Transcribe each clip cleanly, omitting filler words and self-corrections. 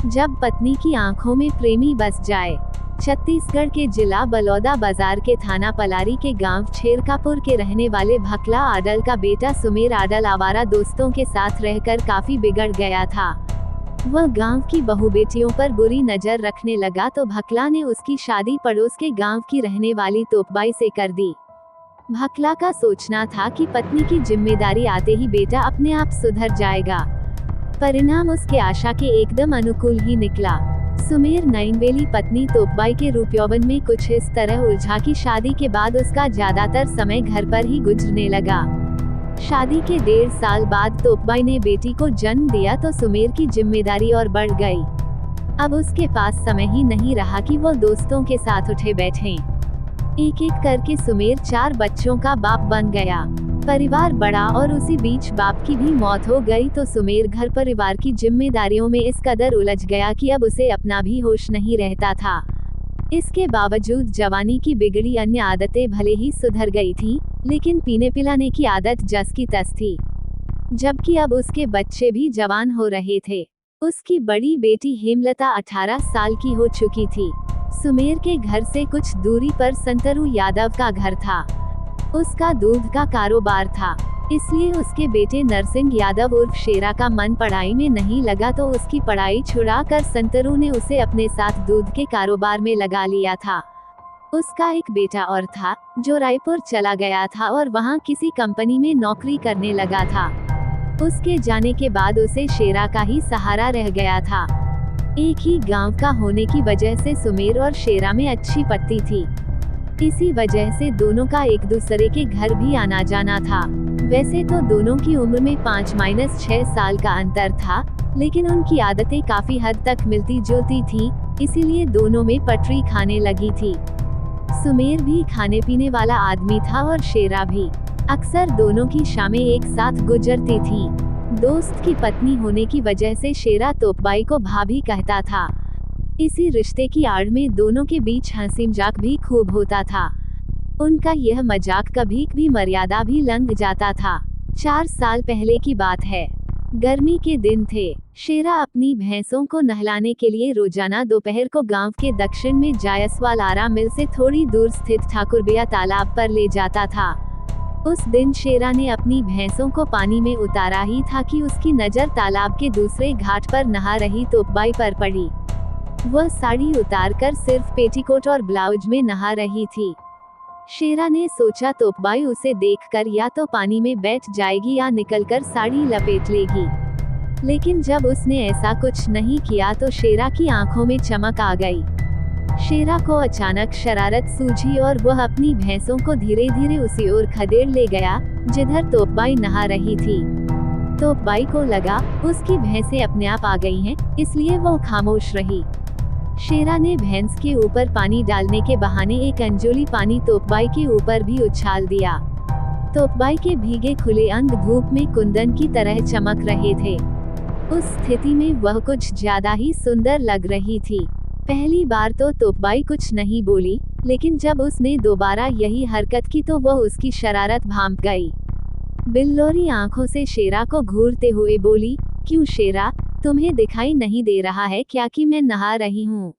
जब पत्नी की आंखों में प्रेमी बस जाए। छत्तीसगढ़ के जिला बलौदा बाजार के थाना पलारी के गांव छेरकापुर के रहने वाले भकला आडल का बेटा सुमेर आडल आवारा दोस्तों के साथ रहकर काफी बिगड़ गया था। वह गांव की बहू बेटियों पर बुरी नजर रखने लगा तो भकला ने उसकी शादी पड़ोस के गांव की रहने वाली तोपबाई से कर दी। भकला का सोचना था कि पत्नी की जिम्मेदारी आते ही बेटा अपने आप सुधर जाएगा। परिणाम उसके आशा के एकदम अनुकूल ही निकला। सुमेर नईनवेली पत्नी तोपबाई के रूप यौवन में कुछ इस तरह उलझा कि शादी के बाद उसका ज्यादातर समय घर पर ही गुजरने लगा। शादी के 1.5 साल बाद तोपबाई ने बेटी को जन्म दिया तो सुमेर की जिम्मेदारी और बढ़ गई। अब उसके पास समय ही नहीं रहा कि वो दोस्तों के साथ उठे बैठे। एक एक करके सुमेर 4 बच्चों का बाप बन गया। परिवार बड़ा और उसी बीच बाप की भी मौत हो गई तो सुमेर घर परिवार की जिम्मेदारियों में इस कदर उलझ गया कि अब उसे अपना भी होश नहीं रहता था। इसके बावजूद जवानी की बिगड़ी अन्य आदतें भले ही सुधर गई थी, लेकिन पीने पिलाने की आदत जस की तस थी। जबकि अब उसके बच्चे भी जवान हो रहे थे। उसकी बड़ी बेटी हेमलता 18 साल की हो चुकी थी। सुमेर के घर से कुछ दूरी पर संतरू यादव का घर था। उसका दूध का कारोबार था, इसलिए उसके बेटे नरसिंह यादव उर्फ शेरा का मन पढ़ाई में नहीं लगा तो उसकी पढ़ाई छुड़ा कर संतरू ने उसे अपने साथ दूध के कारोबार में लगा लिया था। उसका एक बेटा और था, जो रायपुर चला गया था और वहां किसी कंपनी में नौकरी करने लगा था। उसके जाने के बाद उसे शेरा का ही सहारा रह गया था। एक ही गांव का होने की वजह से सुमेर और शेरा में अच्छी पटती थी। इसी वजह से दोनों का एक दूसरे के घर भी आना जाना था। वैसे तो दोनों की उम्र में 5-6 साल का अंतर था, लेकिन उनकी आदतें काफी हद तक मिलती जुलती थी, इसीलिए दोनों में पटरी खाने लगी थी। सुमेर भी खाने पीने वाला आदमी था और शेरा भी। अक्सर दोनों की शामें एक साथ गुजरती थी। दोस्त की पत्नी होने की वजह से शेरा तोपबाई को भाभी कहता था। इसी रिश्ते की आड़ में दोनों के बीच हंसी मजाक भी खूब होता था। उनका यह मजाक कभी भी मर्यादा भी लंघ जाता था। 4 साल पहले की बात है। गर्मी के दिन थे। शेरा अपनी भैंसों को नहलाने के लिए रोजाना दोपहर को गांव के दक्षिण में जायसवाल आरा मिल से थोड़ी दूर स्थित ठाकुरबिया तालाब पर ले जाता था। उस दिन शेरा ने अपनी भैंसों को पानी में उतारा ही था कि उसकी नजर तालाब के दूसरे घाट पर नहा रही तोपबाई पर पड़ी। वह साड़ी उतारकर सिर्फ पेटीकोट और ब्लाउज में नहा रही थी। शेरा ने सोचा तोपबाई उसे देखकर या तो पानी में बैठ जाएगी या निकलकर साड़ी लपेट लेगी, लेकिन जब उसने ऐसा कुछ नहीं किया तो शेरा की आंखों में चमक आ गई। शेरा को अचानक शरारत सूझी और वह अपनी भैंसों को धीरे धीरे उसी ओर खदेड़ ले गया जिधर तोपबाई नहा रही थी। तोपबाई को लगा उसकी भैंसें अपने आप आ गई हैं, इसलिए वो खामोश रही। शेरा ने भैंस के ऊपर पानी डालने के बहाने एक अंजोली पानी तोपबाई के ऊपर भी उछाल दिया। तोपबाई के भीगे खुले अंग धूप में कुंदन की तरह चमक रहे थे। उस स्थिति में वह कुछ ज्यादा ही सुंदर लग रही थी। पहली बार तो तोपबाई कुछ नहीं बोली, लेकिन जब उसने दोबारा यही हरकत की तो वह उसकी शरारत भांप गई। बिल्लोरी आंखों से शेरा को घूरते हुए बोली, क्यों शेरा, तुम्हें दिखाई नहीं दे रहा है क्या कि मैं नहा रही हूँ?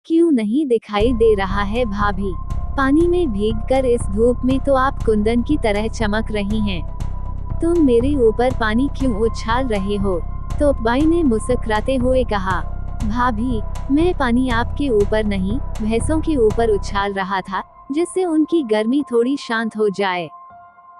क्यों नहीं दिखाई दे रहा है भाभी? पानी में भीगकर इस धूप में तो आप कुंदन की तरह चमक रही हैं। तुम मेरे ऊपर पानी क्यों उछाल रहे हो? तोपबाई ने मुस्कुराते हुए कहा, भाभी, मैं पानी आपके ऊपर नहीं, भैंसों के ऊपर उछाल रहा था, जिससे उनकी गर्मी थोड़ी शांत हो जाए।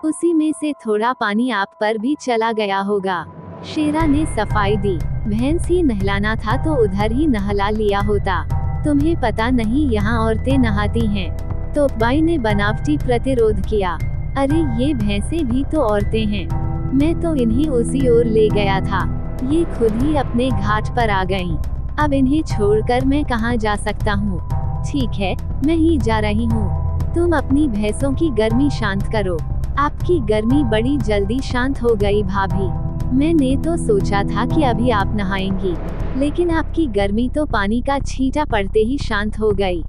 उसी में से थोड़ा पानी आप पर भी चला गया होगा। शेरा ने सफाई दी, भैंस ही नहलाना था तो उधर ही नहला लिया होता। तुम्हें पता नहीं यहाँ औरतें नहाती हैं। तोपबाई ने बनावटी प्रतिरोध किया, अरे ये भैंसें भी तो औरतें हैं। मैं तो इन्हें उसी ओर ले गया था, ये खुद ही अपने घाट पर आ गईं। अब इन्हें छोड़कर मैं कहाँ जा सकता हूँ? ठीक है, मैं ही जा रही हूँ। तुम अपनी भैंसों की गर्मी शांत करो। आपकी गर्मी बड़ी जल्दी शांत हो गई भाभी। मैंने तो सोचा था कि अभी आप नहाएंगी, लेकिन आपकी गर्मी तो पानी का छींटा पड़ते ही शांत हो गई।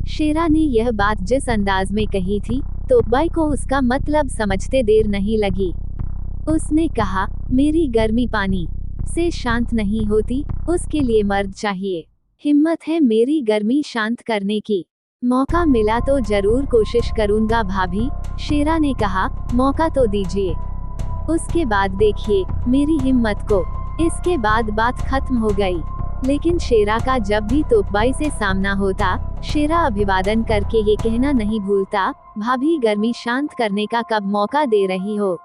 शेरा ने यह बात जिस अंदाज में कही थी, तोपबाई को उसका मतलब समझते देर नहीं लगी। उसने कहा, मेरी गर्मी पानी? से शांत नहीं होती, उसके लिए मर्द चाहिए। हिम्मत है मेरी गर्मी शांत करने की। मौका मिला तो जरूर कोशिश करूंगा भाभी, शेरा ने कहा। मौका तो दीजिए, उसके बाद देखिए मेरी हिम्मत को। इसके बाद बात खत्म हो गई। लेकिन शेरा का जब भी तोपबाई से सामना होता, शेरा अभिवादन करके ये कहना नहीं भूलता, भाभी गर्मी शांत करने का कब मौका दे रही हो।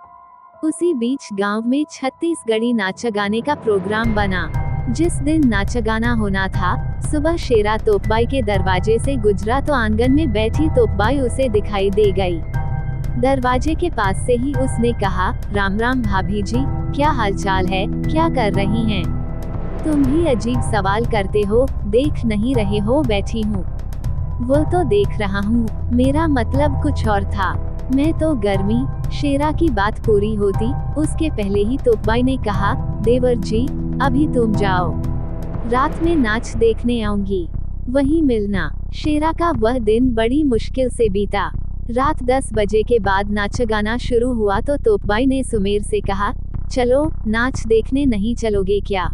उसी बीच गांव में छत्तीसगढ़ी नाच गाने का प्रोग्राम बना। जिस दिन नाच गाना होना था, सुबह शेरा तोपबाई के दरवाजे से गुजरा तो आंगन में बैठी तोपबाई उसे दिखाई दे गई। दरवाजे के पास से ही उसने कहा, राम राम भाभी जी, क्या हालचाल है, क्या कर रही हैं? तुम भी अजीब सवाल करते हो, देख नहीं रहे हो बैठी हूँ। वो तो देख रहा हूँ, मेरा मतलब कुछ और था। मैं तो गर्मी। शेरा की बात पूरी होती उसके पहले ही तोपबाई ने कहा, देवर जी अभी तुम जाओ, रात में नाच देखने आऊंगी, वहीं मिलना। शेरा का वह दिन बड़ी मुश्किल से बीता। रात 10 बजे के बाद नाच गाना शुरू हुआ तो तोपबाई ने सुमेर से कहा, चलो नाच देखने नहीं चलोगे क्या?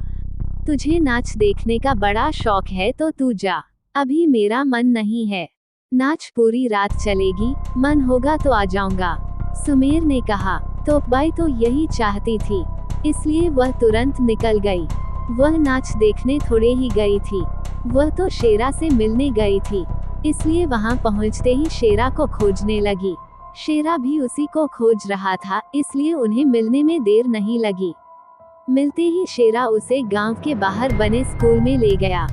तुझे नाच देखने का बड़ा शौक है तो तू जा, अभी मेरा मन नहीं है। नाच पूरी रात चलेगी, मन होगा तो आ जाऊंगा, सुमेर ने कहा। तोपबाई तो यही चाहती थी, इसलिए वह तुरंत निकल गई। वह नाच देखने थोड़े ही गई थी, वह तो शेरा से मिलने गई थी, इसलिए वहां पहुंचते ही शेरा को खोजने लगी। शेरा भी उसी को खोज रहा था, इसलिए उन्हें मिलने में देर नहीं लगी। मिलते ही शेरा उसे गांव के बाहर बने स्कूल में ले गया।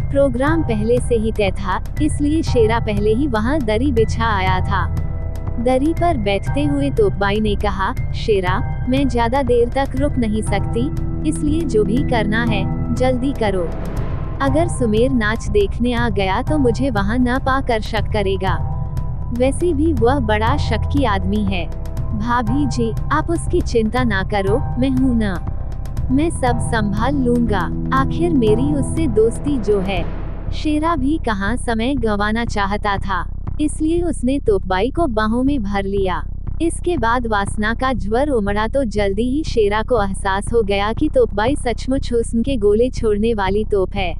प्रोग्राम पहले से ही तय था, इसलिए शेरा पहले ही वहां दरी बिछा आया था। दरी पर बैठते हुए तोपबाई ने कहा, शेरा मैं ज्यादा देर तक रुक नहीं सकती, इसलिए जो भी करना है जल्दी करो। अगर सुमेर नाच देखने आ गया तो मुझे वहां न पाकर शक करेगा। वैसे भी वह बड़ा शक्की आदमी है। भाभी जी आप उसकी चिंता ना करो, मैं हूं ना, मैं सब संभाल लूंगा। आखिर मेरी उससे दोस्ती जो है। शेरा भी कहाँ समय गंवाना चाहता था, इसलिए उसने तोपबाई को बाहों में भर लिया। इसके बाद वासना का ज्वर उमड़ा तो जल्दी ही शेरा को एहसास हो गया कि तोपबाई सचमुच हुस्न के गोले छोड़ने वाली तोप है।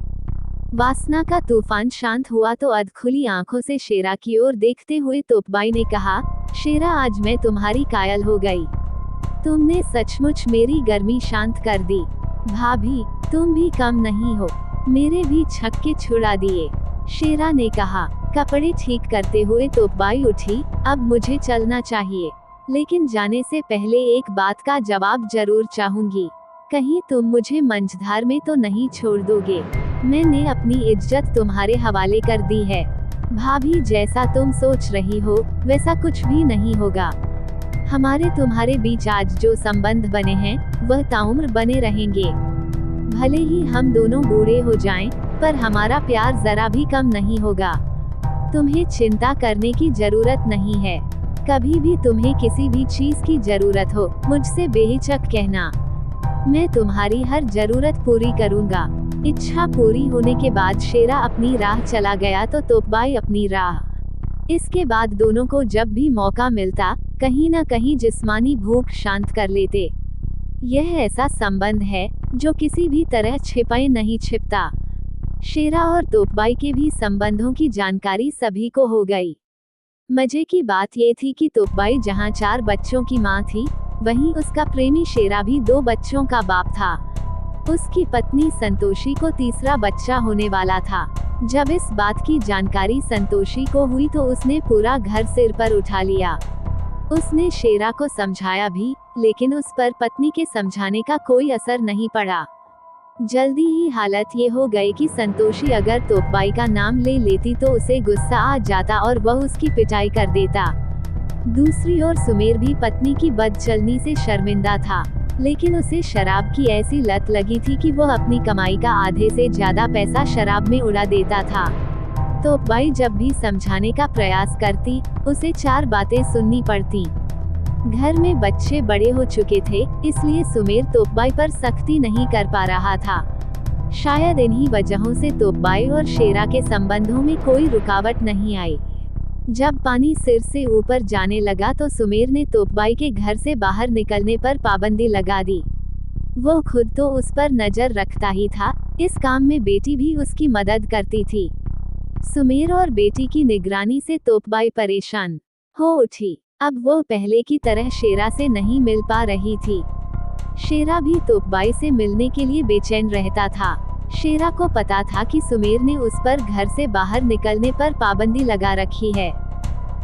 वासना का तूफान शांत हुआ तो अधखुली आंखों से शेरा की ओर देखते हुए तोपबाई ने कहा, शेरा आज मैं तुम्हारी कायल हो गई, तुमने सचमुच मेरी गर्मी शांत कर दी। भाभी तुम भी कम नहीं हो, मेरे भी छक्के छुड़ा दिए, शेरा ने कहा। कपड़े ठीक करते हुए तोपबाई उठी, अब मुझे चलना चाहिए, लेकिन जाने से पहले एक बात का जवाब जरूर चाहूंगी, कहीं तुम मुझे मंझधार में तो नहीं छोड़ दोगे? मैंने अपनी इज्जत तुम्हारे हवाले कर दी है। भाभी जैसा तुम सोच रही हो वैसा कुछ भी नहीं होगा। हमारे तुम्हारे बीच आज जो संबंध बने हैं वह ताउम्र बने रहेंगे। भले ही हम दोनों बूढ़े हो जाएं, पर हमारा प्यार जरा भी कम नहीं होगा। तुम्हें चिंता करने की जरूरत नहीं है। कभी भी तुम्हें किसी भी चीज की जरूरत हो मुझसे बेहिचक कहना, मैं तुम्हारी हर जरूरत पूरी करूंगा। इच्छा पूरी होने के बाद शेरा अपनी राह चला गया तो तोपबाई अपनी राह। इसके बाद दोनों को जब भी मौका मिलता कहीं न कहीं जिस्मानी भूख शांत कर लेते। यह ऐसा संबंध है जो किसी भी तरह छिपाए नहीं छिपता। शेरा और तोपबाई के भी संबंधों की जानकारी सभी को हो गई। मजे की बात ये थी कि तोपबाई जहां 4 बच्चों की मां थी, वहीं उसका प्रेमी शेरा भी 2 बच्चों का बाप था। उसकी पत्नी संतोषी को तीसरा बच्चा होने वाला था। जब इस बात की जानकारी संतोषी को हुई तो उसने पूरा घर सिर पर उठा लिया। उसने शेरा को समझाया भी, लेकिन उस पर पत्नी के समझाने का कोई असर नहीं पड़ा। जल्दी ही हालत ये हो गई कि संतोषी अगर तोपबाई का नाम ले लेती तो उसे गुस्सा आ जाता और वह उसकी पिटाई कर देता। दूसरी ओर सुमेर भी पत्नी की बदचलनी से शर्मिंदा था, लेकिन उसे शराब की ऐसी लत लगी थी कि वह अपनी कमाई का आधे से ज्यादा पैसा शराब में उड़ा देता था। तोपबाई जब भी समझाने का प्रयास करती, उसे 4 बातें सुननी पड़ती। घर में बच्चे बड़े हो चुके थे, इसलिए सुमेर तोपबाई पर सख्ती नहीं कर पा रहा था। शायद इन्हीं वजहों से तोपबाई और शेरा के संबंधों में कोई रुकावट नहीं आई। जब पानी सिर से ऊपर जाने लगा तो सुमेर ने तोपबाई के घर से बाहर निकलने पर पाबंदी लगा दी। वो खुद तो उस पर नजर रखता ही था, इस काम में बेटी भी उसकी मदद करती थी। सुमेर और बेटी की निगरानी से तोपबाई परेशान हो उठी। अब वो पहले की तरह शेरा से नहीं मिल पा रही थी। शेरा भी तोपबाई से मिलने के लिए बेचैन रहता था। शेरा को पता था कि सुमेर ने उस पर घर से बाहर निकलने पर पाबंदी लगा रखी है।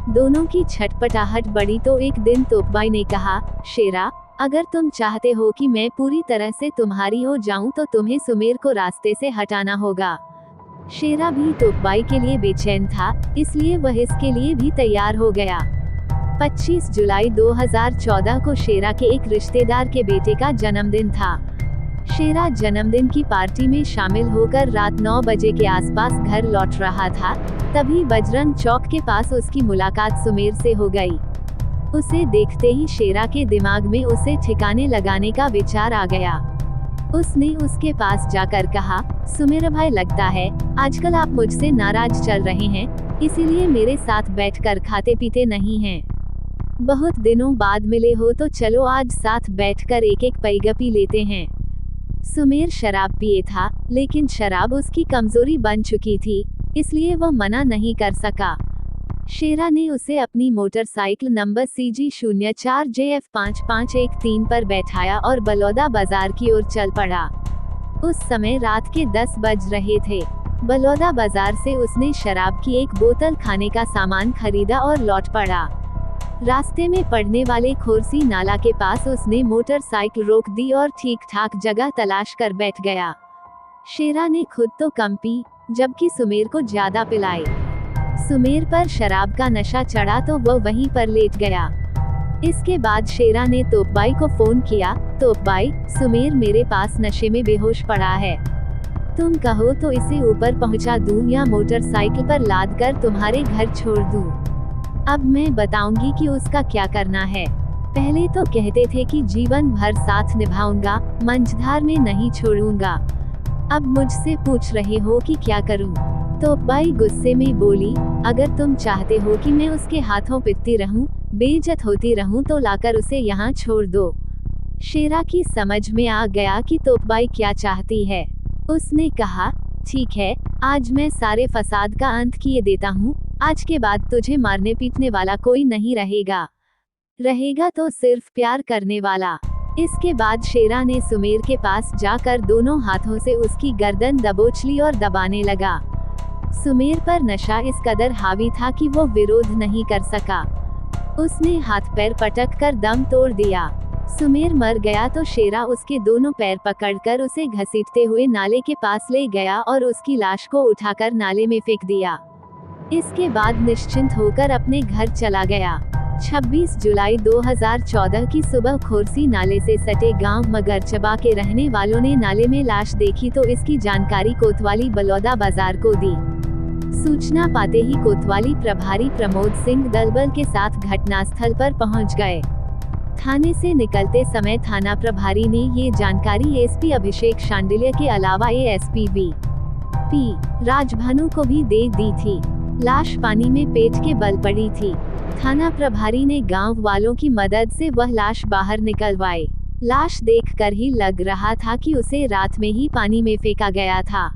दोनों की छटपटाहट बढ़ी तो एक दिन तोपबाई ने कहा, शेरा, अगर तुम चाहते हो कि मैं पूरी तरह से तुम्हारी हो जाऊं तो तुम्हें सुमेर को रास्ते से हटाना होगा। शेरा भी तोपबाई के लिए बेचैन था, इसलिए वह इसके लिए भी तैयार हो गया। 25 जुलाई 2014 को शेरा के एक रिश्तेदार के बेटे का जन्मदिन था। शेरा जन्मदिन की पार्टी में शामिल होकर रात 9 बजे के आसपास घर लौट रहा था, तभी बजरंग चौक के पास उसकी मुलाकात सुमेर से हो गई। उसे देखते ही शेरा के दिमाग में उसे ठिकाने लगाने का विचार आ गया। उसने उसके पास जाकर कहा, सुमेर भाई, लगता है आजकल आप मुझसे नाराज चल रहे हैं, इसीलिए मेरे साथ बैठकर खाते पीते नहीं हैं। बहुत दिनों बाद मिले हो तो चलो आज साथ बैठकर एक एक पैग पी लेते हैं। सुमेर शराब पिए था, लेकिन शराब उसकी कमजोरी बन चुकी थी, इसलिए वह मना नहीं कर सका। शेरा ने उसे अपनी मोटरसाइकिल नंबर CG04JF5513 पर बैठाया और बलौदा बाजार की ओर चल पड़ा। उस समय रात के 10 बज रहे थे। बलौदा बाजार से उसने शराब की एक बोतल, खाने का सामान खरीदा और लौट पड़ा। रास्ते में पड़ने वाले खोरसी नाला के पास उसने मोटरसाइकिल रोक दी और ठीक ठाक जगह तलाश कर बैठ गया। शेरा ने खुद तो कम पी, जबकि सुमेर को ज्यादा पिलाई। सुमेर पर शराब का नशा चढ़ा तो वह वहीं पर लेट गया। इसके बाद शेरा ने तोपबाई को फोन किया, तोपबाई, सुमेर मेरे पास नशे में बेहोश पड़ा है। तुम कहो तो इसे ऊपर पहुंचा दूं या मोटरसाइकिल पर लाद कर तुम्हारे घर छोड़ दूं। अब मैं बताऊंगी कि उसका क्या करना है। पहले तो कहते थे कि जीवन भर साथ निभाऊंगा, मंझधार में नहीं छोड़ूंगा। अब मुझसे पूछ रहे हो कि क्या करूं? तोपबाई गुस्से में बोली, अगर तुम चाहते हो कि मैं उसके हाथों पिटती रहूं, बेइज्जत होती रहूं तो लाकर उसे यहाँ छोड़ दो। शेरा की समझ में आ गया कि तोपबाई क्या चाहती है। उसने कहा, ठीक है, आज मैं सारे फसाद का अंत किए देता हूँ। आज के बाद तुझे मारने पीटने वाला कोई नहीं रहेगा तो सिर्फ प्यार करने वाला। इसके बाद शेरा ने सुमेर के पास जाकर दोनों हाथों से उसकी गर्दन दबोच ली और दबाने लगा। सुमेर पर नशा इस कदर हावी था कि वो विरोध नहीं कर सका। उसने हाथ पैर पटक कर दम तोड़ दिया। सुमेर मर गया तो शेरा उसके दोनों पैर पकड़कर उसे घसीटते हुए नाले के पास ले गया और उसकी लाश को उठाकर नाले में फेंक दिया। इसके बाद निश्चिंत होकर अपने घर चला गया। 26 जुलाई 2014 की सुबह खोरसी नाले से सटे गांव मगरचबा के रहने वालों ने नाले में लाश देखी तो इसकी जानकारी कोतवाली बलौदा बाजार को दी। सूचना पाते ही कोतवाली प्रभारी प्रमोद सिंह दलबल के साथ घटनास्थल पर पहुंच गए। थाने से निकलते समय थाना प्रभारी ने ये जानकारी एसपी अभिषेक शांडिल्य के अलावा एएसपी बी.पी. राजभानु को भी दे दी थी। लाश पानी में पेट के बल पड़ी थी। थाना प्रभारी ने गांव वालों की मदद से वह लाश बाहर निकलवाई। लाश देखकर ही लग रहा था कि उसे रात में ही पानी में फेंका गया था।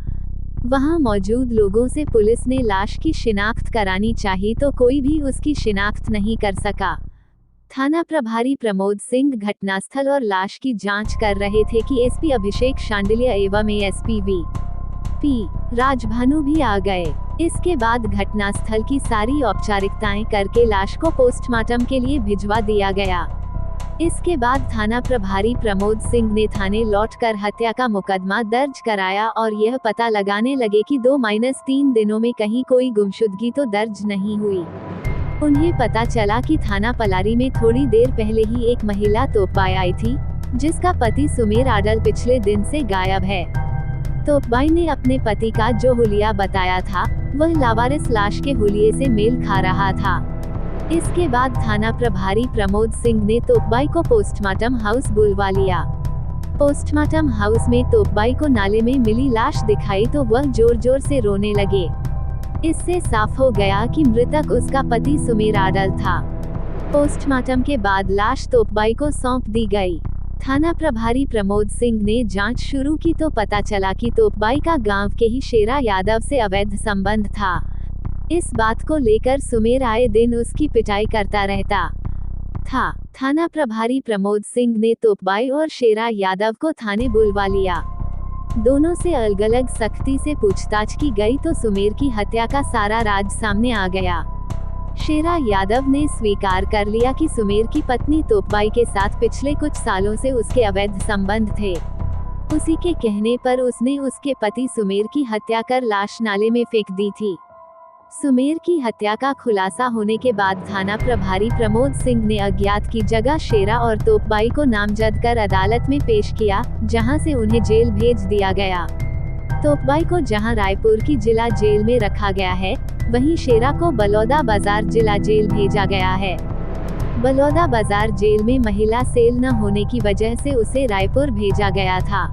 वहां मौजूद लोगों से पुलिस ने लाश की शिनाख्त करानी चाहिए तो कोई भी उसकी शिनाख्त नहीं कर सका। थाना प्रभारी प्रमोद सिंह घटनास्थल और लाश की जांच कर रहे थे कि एसपी अभिषेक शांडिल्य एवं एएसपी बी.पी. राजभानु भी आ गए। इसके बाद घटनास्थल की सारी औपचारिकताएं करके लाश को पोस्टमार्टम के लिए भिजवा दिया गया। इसके बाद थाना प्रभारी प्रमोद सिंह ने थाने लौटकर हत्या का मुकदमा दर्ज कराया और यह पता लगाने लगे कि 2-3 दिनों में कहीं कोई गुमशुदगी तो दर्ज नहीं हुई। उन्हें पता चला कि थाना पलारी में थोड़ी देर पहले ही एक महिला तोपबाई आई थी, जिसका पति सुमेर आडल पिछले दिन से गायब है। तोपबाई ने अपने पति का जो हुलिया बताया था, वह लावारिस लाश के हुलिये से मेल खा रहा था। इसके बाद थाना प्रभारी प्रमोद सिंह ने तोपबाई को पोस्टमार्टम हाउस बुलवा लिया। पोस्टमार्टम हाउस में तोपबाई को नाले में मिली लाश दिखाई तो वह जोर जोर से रोने लगे। इससे साफ हो गया कि मृतक उसका पति सुमेर आडल था। पोस्टमार्टम के बाद लाश तोपबाई को सौंप दी गई। थाना प्रभारी प्रमोद सिंह ने जांच शुरू की तो पता चला कि तोपबाई का गांव के ही शेरा यादव से अवैध संबंध था। इस बात को लेकर सुमेर आए दिन उसकी पिटाई करता रहता था। थाना प्रभारी प्रमोद सिंह ने तोपबाई और शेरा यादव को थाने बुलवा लिया। दोनों से अलग अलग सख्ती से पूछताछ की गई तो सुमेर की हत्या का सारा राज सामने आ गया। शेरा यादव ने स्वीकार कर लिया कि सुमेर की पत्नी तोपबाई के साथ पिछले कुछ सालों से उसके अवैध संबंध थे। उसी के कहने पर उसने उसके पति सुमेर की हत्या कर लाश नाले में फेंक दी थी। सुमेर की हत्या का खुलासा होने के बाद थाना प्रभारी प्रमोद सिंह ने अज्ञात की जगह शेरा और तोपबाई को नामजद कर अदालत में पेश किया, जहां से उन्हें जेल भेज दिया गया। तोपबाई को जहां रायपुर की जिला जेल में रखा गया है, वहीं शेरा को बलौदा बाजार जिला जेल भेजा गया है। बलौदा बाजार जेल में महिला सेल न होने की वजह से उसे रायपुर भेजा गया था।